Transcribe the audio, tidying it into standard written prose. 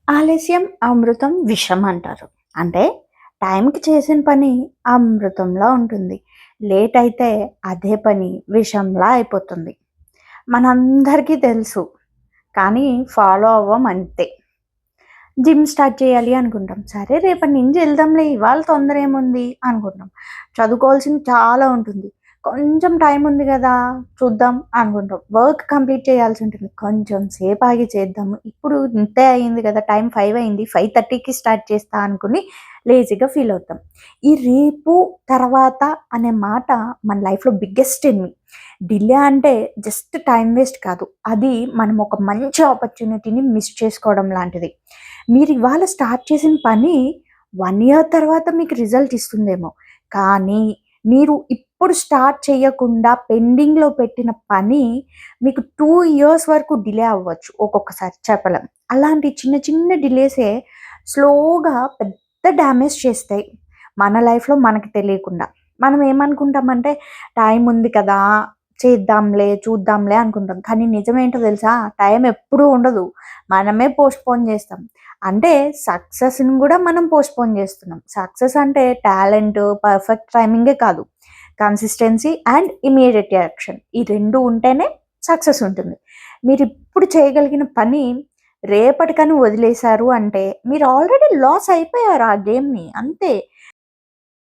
ఆలస్యం అమృతం విషం అంటారు. అంటే టైంకి చేసిన పని అమృతంలా ఉంటుంది. లేట్ అయితే అదే పని విషంలా అయిపోతుంది. మనందరికీ తెలుసు. కానీ ఫాలో అవ్వం అంతే. జిమ్ స్టార్ట్ చేయాలి అనుకుంటాం. సరే రేపటి నుంచి ఎళ్దాంలే ఇవాళ తొందర ఏముంది అనుకుంటాం. చదువుకోవాల్సింది చాలా ఉంటుంది. కొంచెం టైం ఉంది గదా! చూద్దాం అనుకుంటాం. వర్క్ కంప్లీట్ చేయాల్సి ఉంటుంది. కొంచెం సేపు ఆగి చేద్దాము. ఇప్పుడు ఇంతే అయింది గదా! టైం 5 అయింది. 5:30కి స్టార్ట్ చేస్తా అనుకుని లేజీగా ఫీల్ అవుతాం. ఈ రేపు, తర్వాత అనే మాట మన లైఫ్‌లో బిగ్గెస్ట్ ఎనిమీ. డిలే అంటే జస్ట్ టైం వేస్ట్ కాదు. అది మనం ఒక మంచి ఆపర్చునిటీని మిస్ చేసుకోవడం లాంటిది. మీరివాళ స్టార్ట్ చేసిన పని 1 ఇయర్ తర్వాత మీకు రిజల్ట్ ఇస్తుందేమో. కానీ మీరు ఇప్పుడు స్టార్ట్ చేయకుండా పెండింగ్‌లో పెట్టిన పని మీకు 2 ఇయర్స్ వరకు డిలే అవ్వచ్చు ఒక్కొక్కసారి చెప్పలేం. అలాంటి చిన్న చిన్న డిలేసే స్లోగా పెద్ద డ్యామేజ్ చేస్తాయి. మన లైఫ్‌లో మనకి తెలియకుండా. మనం ఏమనుకుంటామంటే టైం ఉంది కదా! చేద్దాంలే, చూద్దాంలే అనుకుంటాం. కానీ నిజమేంటో తెలుసా? టైం ఎప్పుడూ ఉండదు. మనమే పోస్ట్‌పోన్ చేస్తాం. అంటే సక్సెస్‌ని గూడా మనం పోస్ట్‌పోన్ జేస్తున్నాం. సక్సెస్ అంటే టాలెంట్, పర్ఫెక్ట్ టైమింగే కాదు. Consistency and immediate action. ఈ 2 ఉంటేనే సక్సెస్ ఉంటుంది. మీరిప్పుడు చేయగలిగిన పని రేపటికని వదిలేశారు అంటే మీరు ఆల్రెడీ లాస్ అయిపోయారు ఆ గేమ్‌ని అంతే.